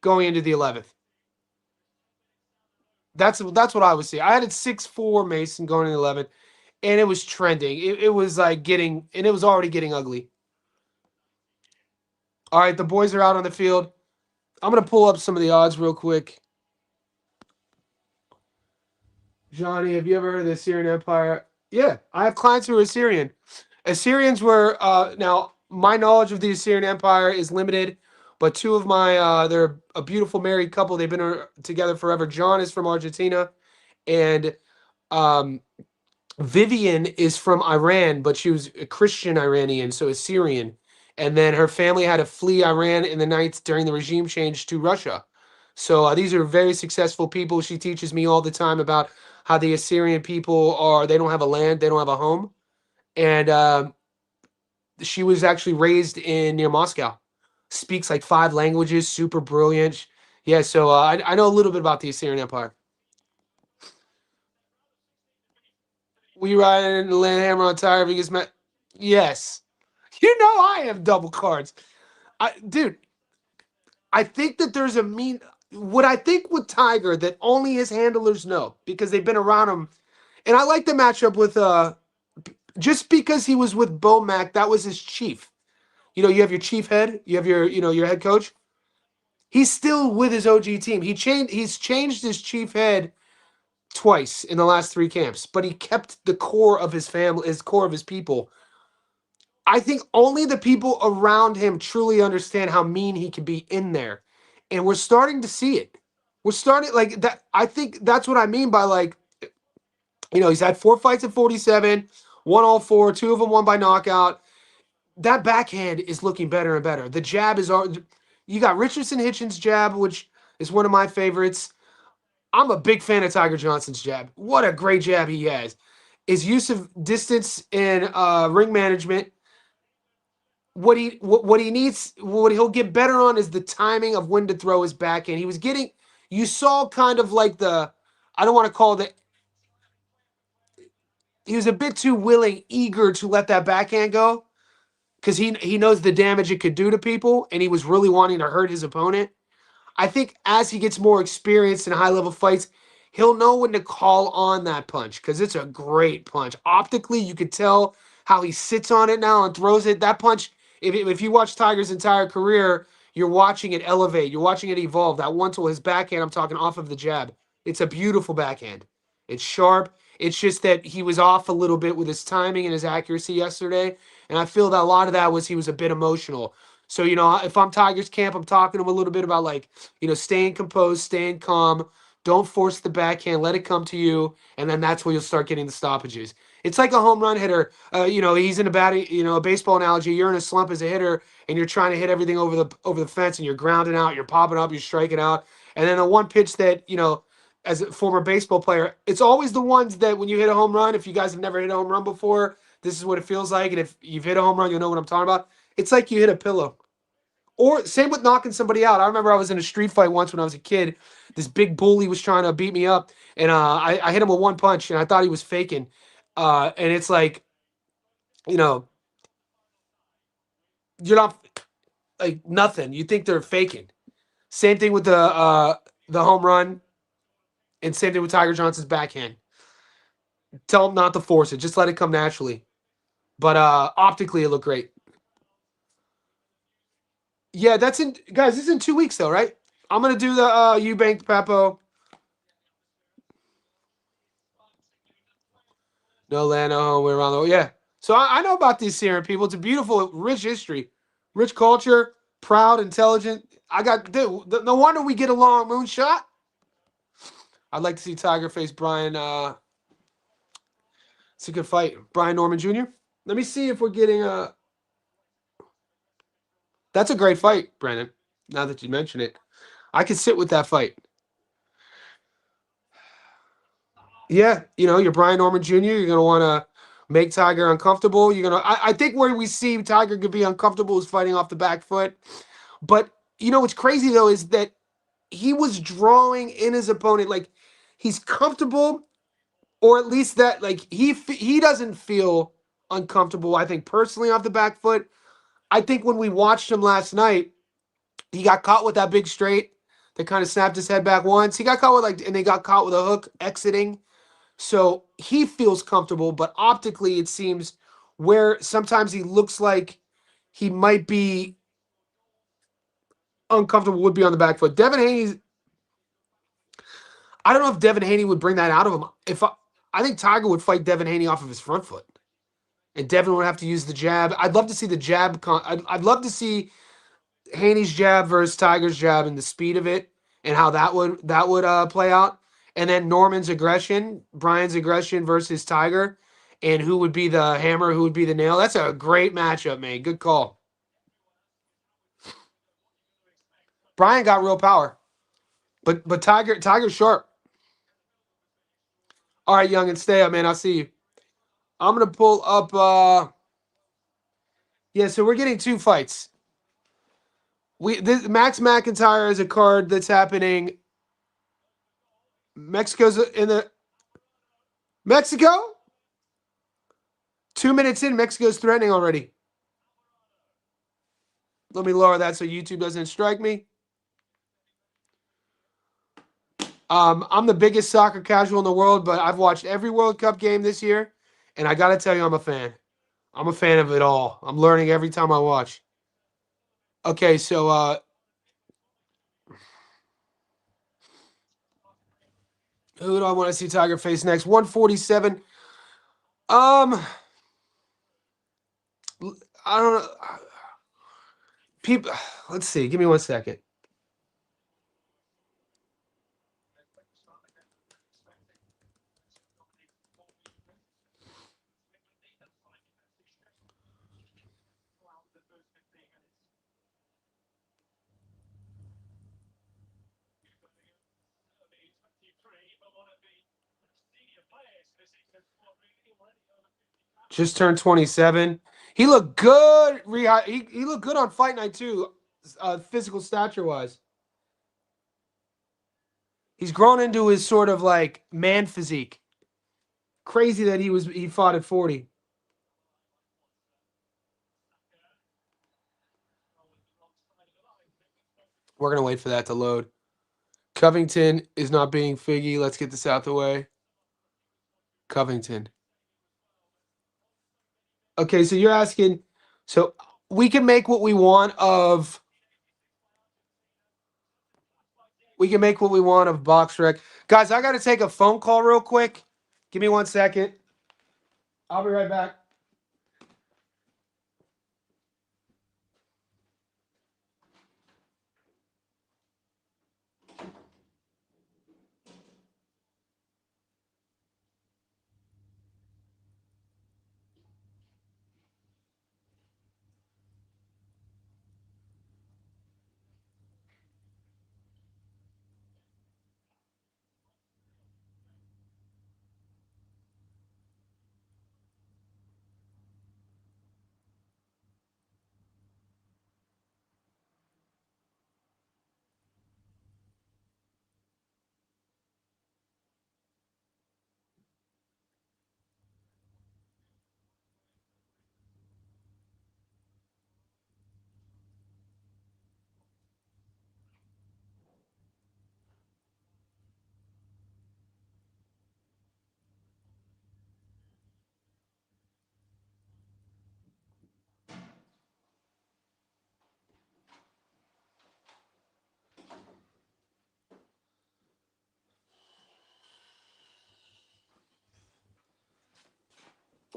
going into the 11th. That's what I was seeing. I had it 6-4 Mason going into the 11th, and it was trending. It was like getting, and it was already getting ugly. All right, the boys are out on the field. I'm going to pull up some of the odds real quick. Johnny, have you ever heard of the Assyrian Empire? Yeah, I have clients who are Assyrian. Assyrians were now my knowledge of the Assyrian Empire is limited, but two of my they're a beautiful married couple. They've been together forever. John is from Argentina, and um, Vivian is from Iran, but she was a Christian Iranian, so Assyrian. And then her family had to flee Iran in the nights during the regime change to Russia. So these are very successful people. She teaches me all the time about how the Assyrian people are, they don't have a land, they don't have a home. And she was actually raised in near Moscow. Speaks like 5 languages, super brilliant. Yeah, so I know a little bit about the Assyrian Empire. We ride in the land hammer on tire because my yes. You know I have double cards. Dude, I think that there's a mean what I think with Tiger that only his handlers know because they've been around him. And I like the matchup with just because he was with Bo Mac, that was his chief. You know, you have your chief head, you have your head coach. He's still with his OG team. He's changed his chief head twice in the last 3 camps, but he kept the core of his family, his core of his people. I think only the people around him truly understand how mean he can be in there. And we're starting to see it. We're starting like that. I think that's what I mean by like, he's had 4 fights at 47, won all 4, 2 of them won by knockout. That backhand is looking better and better. The jab is you got Richardson Hitchens' jab, which is one of my favorites. I'm a big fan of Tiger Johnson's jab. What a great jab he has. His use of distance and ring management. What he needs, what he'll get better on is the timing of when to throw his backhand. He was getting, you saw kind of like I don't want to call it, he was a bit too eager to let that backhand go because he knows the damage it could do to people, and he was really wanting to hurt his opponent. I think as he gets more experienced in high-level fights, he'll know when to call on that punch because it's a great punch. Optically, you could tell how he sits on it now and throws it. That punch, if you watch Tiger's entire career, you're watching it elevate. You're watching it evolve. That one tool, his backhand, I'm talking off of the jab. It's a beautiful backhand. It's sharp. It's just that he was off a little bit with his timing and his accuracy yesterday. And I feel that a lot of that was he was a bit emotional. So, if I'm Tigers camp, I'm talking to him a little bit about like, staying composed, staying calm. Don't force the backhand. Let it come to you, and then that's where you'll start getting the stoppages. It's like a home run hitter. He's in a batting, a baseball analogy. You're in a slump as a hitter, and you're trying to hit everything over the fence, and you're grounding out, you're popping up, you're striking out, and then the one pitch that as a former baseball player, it's always the ones that when you hit a home run. If you guys have never hit a home run before, this is what it feels like, and if you've hit a home run, you'll know what I'm talking about. It's like you hit a pillow. Or same with knocking somebody out. I remember I was in a street fight once when I was a kid. This big bully was trying to beat me up, and I hit him with one punch, and I thought he was faking. And it's like, you know, you're not like nothing. You think they're faking. Same thing with the home run, and same thing with Tiger Johnson's backhand. Tell him not to force it. Just let it come naturally. But optically, it looked great. Yeah, that's in guys. This is in 2 weeks though, right? I'm gonna do the Eubank Papo. No land, no home, we're around the world. Yeah. So I know about these Syrian people. It's a beautiful, rich history, rich culture, proud, intelligent. No wonder we get along, Moonshot. I'd like to see Tiger face Brian. It's a good fight. Brian Norman Jr. Let me see if we're getting a. That's a great fight, Brandon. Now that you mention it, I could sit with that fight. Yeah, you're Brian Norman Jr. You're gonna want to make Tiger uncomfortable. You're gonna. I think where we see Tiger could be uncomfortable is fighting off the back foot. But what's crazy though is that he was drawing in his opponent like he's comfortable, or at least that like he doesn't feel uncomfortable. I think personally off the back foot. I think when we watched him last night, he got caught with that big straight that kind of snapped his head back once. He got caught with and they got caught with a hook exiting. So he feels comfortable, but optically it seems where sometimes he looks like he might be uncomfortable would be on the back foot. Devin Haney, I don't know if Devin Haney would bring that out of him. I think Tiger would fight Devin Haney off of his front foot, and Devin would have to use the jab. I'd love to see the jab. I'd love to see Haney's jab versus Tiger's jab and the speed of it and how that would play out. And then Norman's aggression, Brian's aggression versus Tiger, and who would be the hammer, who would be the nail. That's a great matchup, man. Good call. Brian got real power, but Tiger's sharp. All right, young and stay up, man. I'll see you. I'm gonna pull up. Yeah, so we're getting two fights. Max McIntyre is a card that's happening. Mexico's in the Mexico. 2 minutes in, Mexico's threatening already. Let me lower that so YouTube doesn't strike me. I'm the biggest soccer casual in the world, but I've watched every World Cup game this year, and I got to tell you, I'm a fan. I'm a fan of it all. I'm learning every time I watch. Okay, so who do I want to see Tiger face next? 147. I don't know. People, let's see. Give me 1 second. Just turned 27. He looked good. He looked good on fight night too, physical stature wise. He's grown into his sort of like man physique. Crazy that he fought at 40. We're gonna wait for that to load. Covington is not being Figgy. Let's get this out the way. Covington. Okay, so you're asking. So we can make what we want of. We can make what we want of BoxRec. Guys, I got to take a phone call real quick. Give me 1 second. I'll be right back.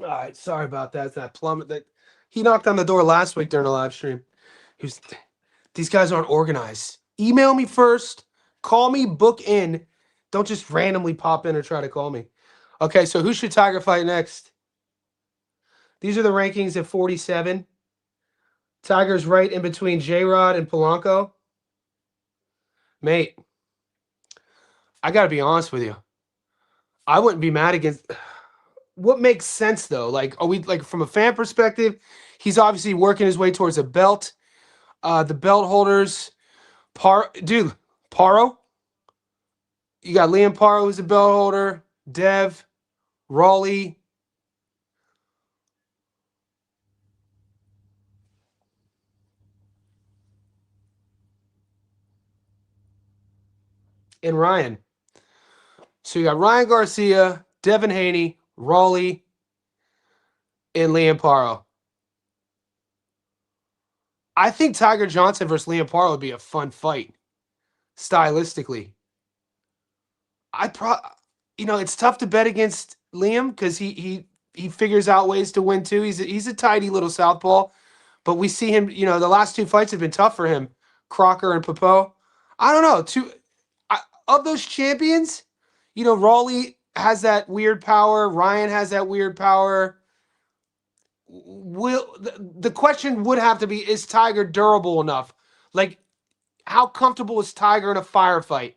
All right, sorry about that. It's that plummet that he knocked on the door last week during a live stream. He was, these guys aren't organized. Email me first, call me, book in. Don't just randomly pop in or try to call me. Okay, so who should Tiger fight next? These are the rankings at 47. Tiger's right in between J-Rod and Polanco. Mate, I got to be honest with you. I wouldn't be mad against. What makes sense though? Like, are we like from a fan perspective? He's obviously working his way towards a belt. The belt holders, dude, Paro. You got Liam Paro who's a belt holder. Dev, Raleigh. And Ryan. So you got Ryan Garcia, Devin Haney, Raleigh, and Liam Paro. I think Tiger Johnson versus Liam Paro would be a fun fight, stylistically. It's tough to bet against Liam because he figures out ways to win too. He's a tidy little southpaw, but we see him. The last two fights have been tough for him, Crocker and Popo. I don't know. Of those champions, Raleigh has that weird power. Ryan has that weird power. The question would have to be: is Tiger durable enough? Like, how comfortable is Tiger in a firefight?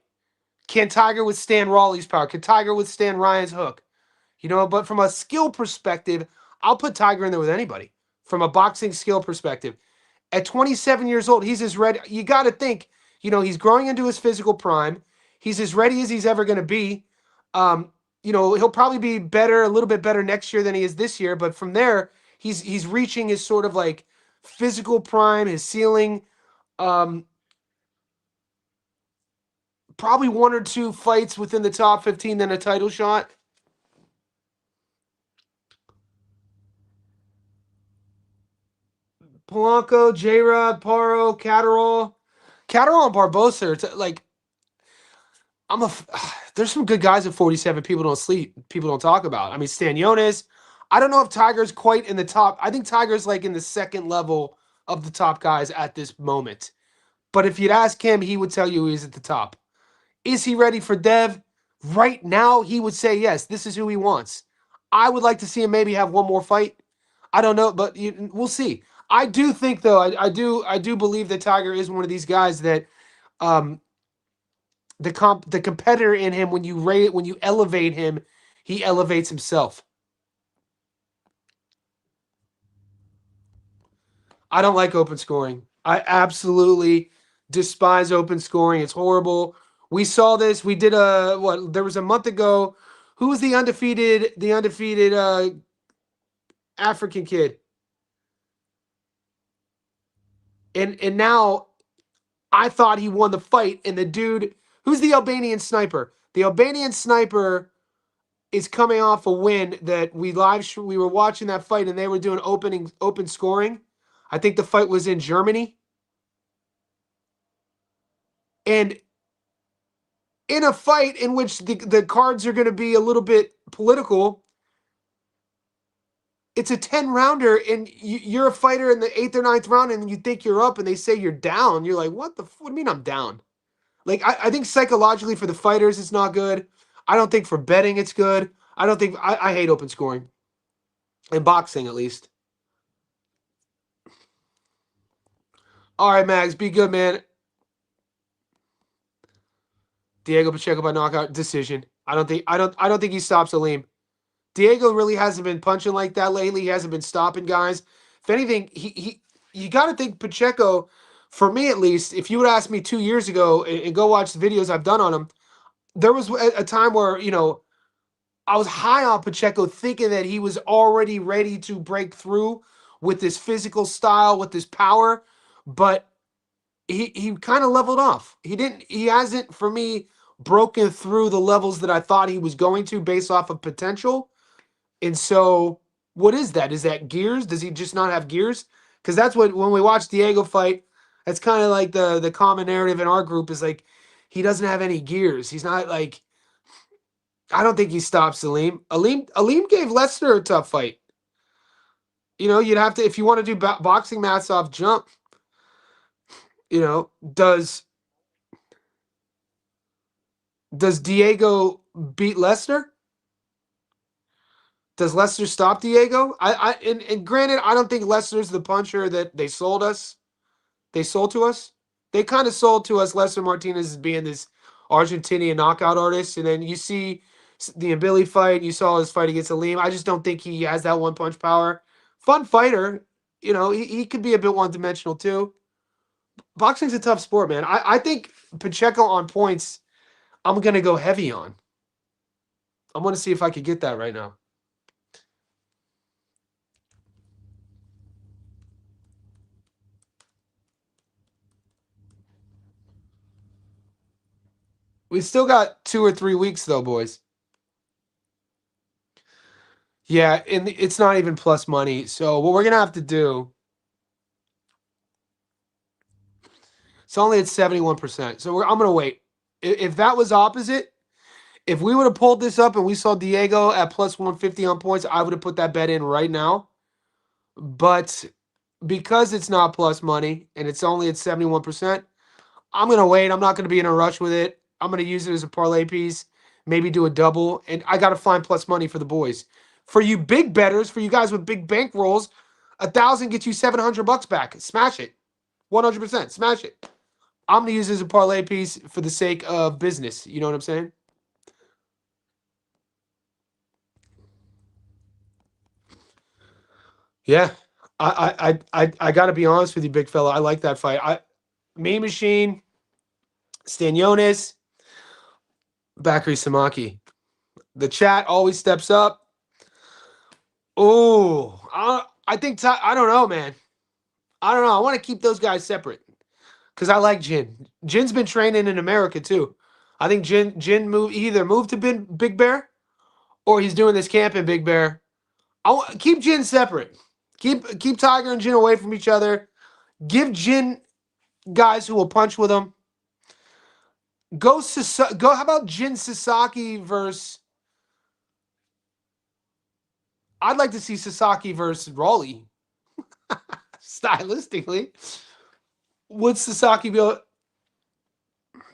Can Tiger withstand Raleigh's power? Can Tiger withstand Ryan's hook? But from a skill perspective, I'll put Tiger in there with anybody. From a boxing skill perspective. At 27 years old, he's as ready. You got to think, he's growing into his physical prime. He's as ready as he's ever going to be. He'll probably be better, a little bit better next year than he is this year. But from there, he's reaching his sort of like physical prime, his ceiling. Probably one or two fights within the top 15, then a title shot. Polanco, J-Rod, Paro, Catterall. Catterall and Barbosa are there's some good guys at 47 people don't talk about. I mean, Stanionis. I don't know if Tiger's quite in the top. I think Tiger's like in the second level of the top guys at this moment. But if you'd ask him, he would tell you he's at the top. Is he ready for Dev? Right now, he would say yes. This is who he wants. I would like to see him maybe have one more fight. I don't know, but we'll see. I do think though, I do believe that Tiger is one of these guys that the competitor in him, when you elevate him, he elevates himself. I don't like open scoring. I absolutely despise open scoring. It's horrible. We saw this. We did there was a month ago. Who was the undefeated African kid? And now I thought he won the fight, and the dude, who's the Albanian sniper? The Albanian sniper is coming off a win that we were watching that fight, and they were doing open scoring. I think the fight was in Germany. And in a fight in which the cards are going to be a little bit political, it's a 10-rounder, and you're a fighter in the 8th or 9th round, and you think you're up, and they say you're down. You're like, what do you mean I'm down? Like, I think psychologically for the fighters, it's not good. I don't think for betting it's good. I hate open scoring. In boxing, at least. All right, Mags, be good, man. Diego Pacheco by knockout decision. I don't think he stops Aleem. Diego really hasn't been punching like that lately. He hasn't been stopping guys. If anything, you got to think Pacheco, for me at least, if you would ask me 2 years ago and go watch the videos I've done on him, there was a time where, I was high on Pacheco thinking that he was already ready to break through with this physical style, with this power, but he kind of leveled off. He hasn't, for me, broken through the levels that I thought he was going to based off of potential. And so, what is that? Is that gears? Does he just not have gears? Because that's what, when we watch Diego fight, that's kind of like the common narrative in our group is like, he doesn't have any gears. He's not like, I don't think he stops Aleem. Aleem gave Lesnar a tough fight. You know, you'd have to if you want to do boxing maths off jump. You know, does Diego beat Lesnar? Does Lesnar stop Diego? And granted, I don't think Lesnar's the puncher that they sold us. They sold to us. They kind of sold to us Lester Martinez as being this Argentinian knockout artist, and then you see the Billy fight. You saw his fight against Aleem. I just don't think he has that one punch power. Fun fighter, you know. He could be a bit one dimensional too. Boxing's a tough sport, man. I think Pacheco on points. I'm gonna go heavy on. I'm gonna see if I could get that right now. We still got 2 or 3 weeks though, boys. Yeah, and it's not even plus money. So what we're gonna have to do. It's only at 71%. So I'm gonna wait. If that was opposite, if we would have pulled this up and we saw Diego at plus 150 on points, I would have put that bet in right now. But because it's not plus money and it's only at 71%, I'm gonna wait. I'm not gonna be in a rush with it. I'm gonna use it as a parlay piece, maybe do a double, and I gotta find plus money for the boys. For you big betters, for you guys with big bank rolls, 1,000 gets you $700 back. Smash it, 100%. Smash it. I'm gonna use it as a parlay piece for the sake of business. You know what I'm saying? Yeah. I gotta be honest with you, big fella. I like that fight. Mean Machine, Stanionis, Bakary Samaki. The chat always steps up. Oh, I think I don't know, man. I don't know. I want to keep those guys separate because I like Jin. Jin's been training in America too. I think Jin either moved to Big Bear or he's doing this camp in Big Bear. Keep Jin separate. Keep Tiger and Jin away from each other. Give Jin guys who will punch with him. Go. How about Jin Sasaki versus? I'd like to see Sasaki versus Raleigh. Stylistically, would Sasaki be able?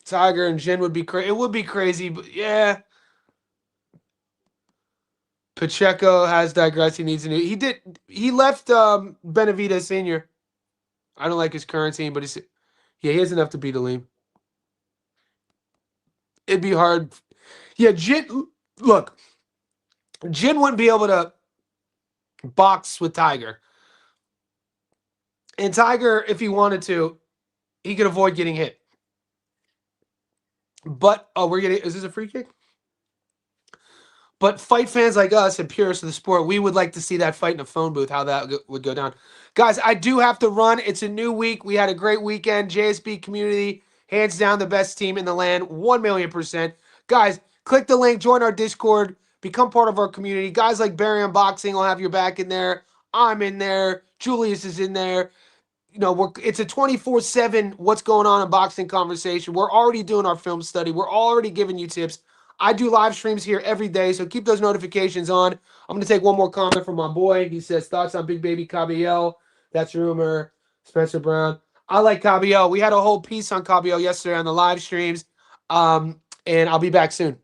Tiger and Jin would be crazy. It would be crazy, but yeah. Pacheco has digressed. He needs a new. He did. He left Benavidez Senior. I don't like his current team, but he has enough to beat Aleem. It'd be hard. Yeah, Jin. Look, Jin wouldn't be able to box with Tiger, and Tiger, if he wanted to, he could avoid getting hit. But we're getting. Is this a free kick? But fight fans like us and purists of the sport, we would like to see that fight in a phone booth, how that would go down. Guys, I do have to run. It's a new week. We had a great weekend. JSB community, hands down the best team in the land, 1,000,000%. Guys, click the link, join our Discord, become part of our community. Guys like Barry Unboxing will have your back in there. I'm in there. Julius is in there. You know, it's a 24/7 what's going on in boxing conversation. We're already doing our film study. We're already giving you tips. I do live streams here every day, so keep those notifications on. I'm going to take one more comment from my boy. He says, thoughts on Big Baby Cabiel? That's rumor. Spencer Brown. I like Cabiel. We had a whole piece on Cabiel yesterday on the live streams, and I'll be back soon.